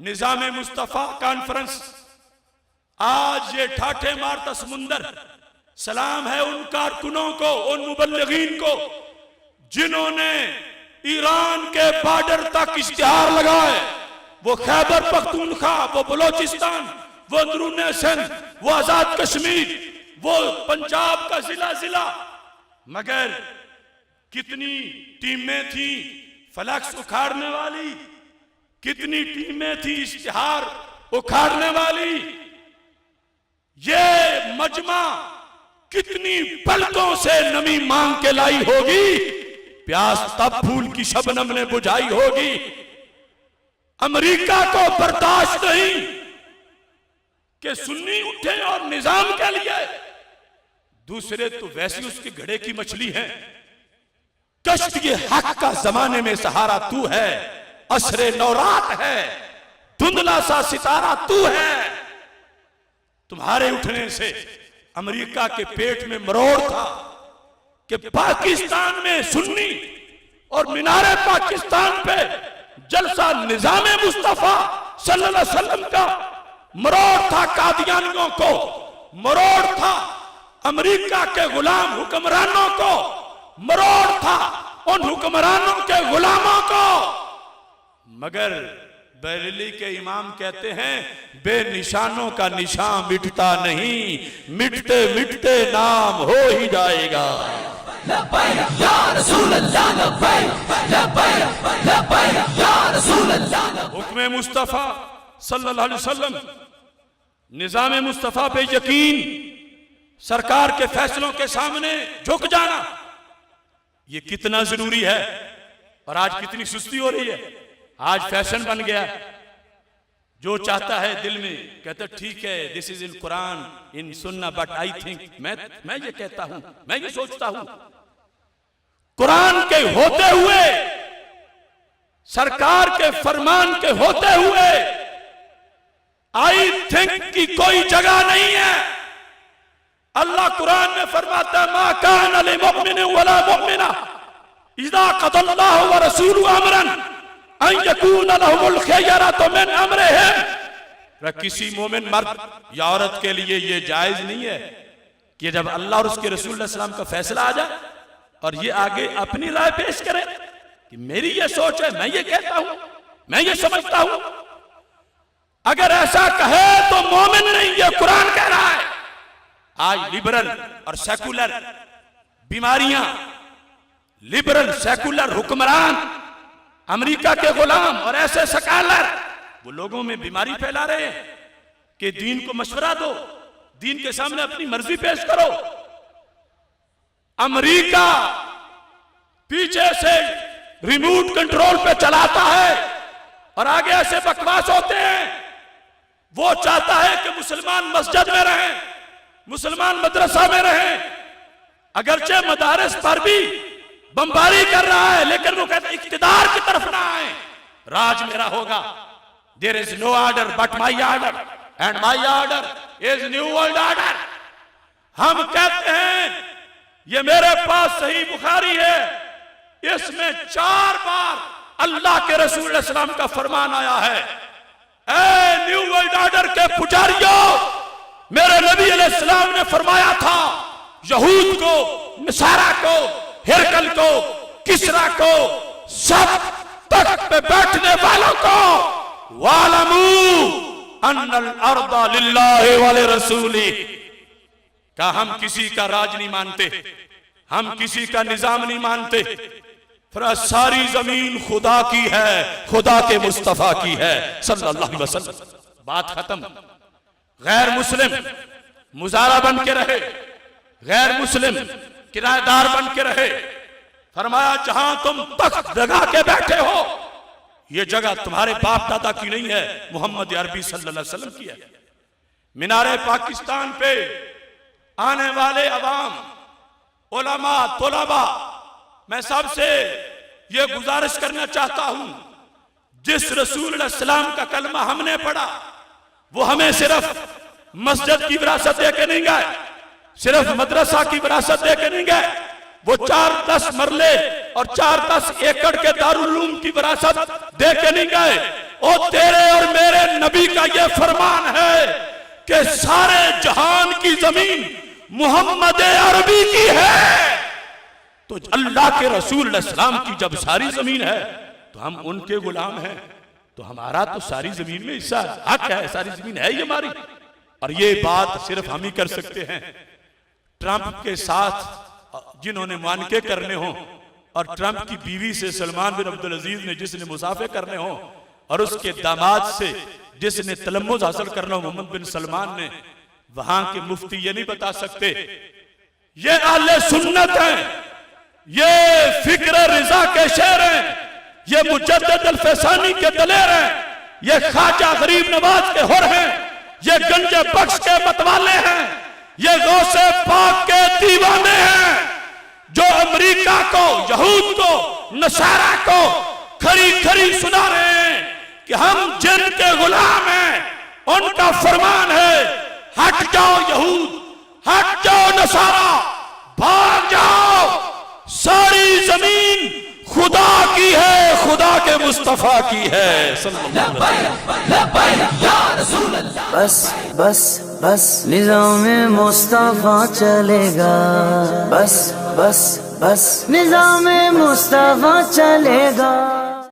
निजाम Mustafa conference. आज ये ठाठे मारता समुंदर सलाम है उन कारकुनों को, उन मुबल्लिगीन को जिन्होंने ईरान के बॉर्डर तक इश्तिहार लगाए। वो खैबर पख्तूनख्वा, वो बलोचिस्तान, वो अंदरून सिंध, वो आजाद कश्मीर, वो पंजाब का जिला जिला। मगर कितनी टीमें थी फ्लैक्स उखाड़ने वाली, कितनी टीमें थी इश्तिहार उखाड़ने वाली। ये मजमा कितनी पलकों से नमी मांग के लाई होगी, प्यास तब फूल की शबनम ने बुझाई होगी। अमेरिका को बर्दाश्त नहीं कि सुन्नी उठे और निजाम के लिए, दूसरे तो वैसी उसके घड़े की मछली है। कश्ती हक का जमाने में सहारा तू है, असरे नौरात है, धुंधला सा सितारा तू है। तुम्हारे उठने से अमेरिका के पेट में मरोड़ था कि पाकिस्तान में सुन्नी और मीनारे पाकिस्तान पे जलसा निजाम मुस्तफा सल्लल्लाहु अलैहि वसल्लम का मरोड़ था। कादियानियों को मरोड़ था, अमेरिका के गुलाम हुक्मरानों को मरोड़ था, उन हुक्मरानों के गुलामों को। मगर बरेली के इमाम कहते हैं बेनिशानों का निशान मिटता नहीं, मिटते मिटते नाम हो ही जाएगा। हुक्म मुस्तफा सल्लल्लाहु अलैहि वसल्लम, निजाम मुस्तफा पे यकीन, सरकार के फैसलों के सामने झुक जाना, ये कितना जरूरी है। और आज कितनी सुस्ती हो रही है। आज फैशन बन गया, जो चाहता है दिल में कहता ठीक है, दिस इज इन कुरान इन सुन्ना, बट आई थिंक, मैं ये कहता हूं, मैं ये सोचता हूं। कुरान के होते हुए, सरकार के फरमान के होते हुए आई थिंक की कोई जगह नहीं है। अल्लाह कुरान में फरमाता है मा कान लिल मुमिन वला मुमिना इज़ा क़ज़ल्लाहु व रसूलुहु अमरन अन यकून लहुमुल खियरतु मिन अमरिहिम। किसी मोमिन मर्द या औरत के लिए ये जायज नहीं है कि जब अल्लाह और उसके रसूल सल्लल्लाहु अलैहि वसल्लम का फैसला आ जाए और ये आगे अपनी राय पेश करे कि मेरी ये सोच है, मैं ये कहता हूं, मैं ये समझता हूं। अगर ऐसा कहे तो मोमिन नहीं, ये कुरान कह रहा है। आज लिबरल और सेकुलर बीमारियां, लिबरल सेकुलर हुक्मरान, अमेरिका के गुलाम और ऐसे सकालर, वो लोगों में बीमारी फैला रहे हैं कि दीन को मशवरा दो, दीन के सामने अपनी मर्जी पेश करो। अमेरिका पीछे से रिमोट कंट्रोल पे चलाता है और आगे ऐसे बकवास होते हैं। वो चाहता है कि मुसलमान मस्जिद में रहें, मुसलमान मदरसा में रहें। अगरचे मदारस पर भी बमबारी कर रहा है, लेकिन वो कहता है इख्तिदार की तरफ ना आए, राज मेरा होगा। There is no order but my order and my order is new world order. हम कहते हैं ये मेरे पास सही बुखारी है, इसमें 4 बार अल्लाह के रसूल सल्लल्लाहु का फरमान आया है, ए न्यू वर्ल्ड ऑर्डर के पुजारियों, मेरे नबी अलैहिस्सलाम ने फरमाया था यहूद को, नसारा को, हिरकल को, किसरा को, सब तख्त पे बैठने वालों को, वालमू अन्नल अर्दा लिल्लाहि व लिरसूली, का हम किसी का राज नहीं मानते, हम किसी का निजाम नहीं मानते। फिर सारी जमीन खुदा की है, खुदा के मुस्तफा की है सल्लल्लाहु अलैहि वसल्लम। बात खत्म। गैर मुस्लिम मुजारा बन के रहे, गैर मुस्लिम किराएदार बन के रहे। फरमाया जहां तुम तख्त लगा के बैठे हो, ये जगह तुम्हारे बाप दादा की नहीं है, मोहम्मद अरबी सल्लल्लाहु अलैहि वसल्लम की है। मीनारे पाकिस्तान पे आने वाले अवाम, उलमा, तुलबा, मैं सबसे ये गुजारिश करना चाहता हूं, जिस रसूल सलाम का कलमा हमने पढ़ा वो हमें सिर्फ मस्जिद की विरासत दे के नहीं गए, सिर्फ मदरसा की विरासत दे के नहीं गए, वो 4-10 मरले और 4-10 एकड़ के दारुल उलूम की विरासत दे के नहीं गए। ओ तेरे और मेरे का यह फरमान है कि सारे जहान की जमीन मोहम्मद अरबी की है, तो अल्लाह के रसूल इस्लाम की जब सारी जमीन है तो हम उनके गुलाम हैं, तो हमारा तो सारी जमीन में हिस्सा हक है, सारी जमीन है ये हमारी। और ये बात सिर्फ हम ही कर सकते हैं। ट्रंप के साथ जिन्होंने मानके करने हो, और ट्रंप की बीवी से सलमान बिन अब्दुल अजीज ने जिसने मुसाफे करने हो, और उसके दामाद से जिसने तलम्मुज़ हासिल करना हो मोहम्मद बिन सलमान ने, वहां के मुफ्ती ये नहीं बता सकते ये अहले सुन्नत हैं, ये फिक्र रिजा के शेर हैं, ये मुजद्दिद अल-फैसानी के दलेर हैं, ये ख्वाजा गरीब नवाज के हुर हैं, ये गंजे बख्श के मतवाले हैं, ये गौसे पाक के दीवाने हैं, जो अमेरिका को, यहूद को, नसारा को खरी खरी सुना रहे हैं कि हम जिनके गुलाम हैं। उनका फरमान है हट जाओ यहूद, हट जाओ नसारा, भाग जाओ, सारी जमीन खुदा की है, खुदा के मुस्तफा की है। बस बस बस निज़ामे मुस्तफा चलेगा, बस बस बस निज़ामे मुस्तफा चलेगा।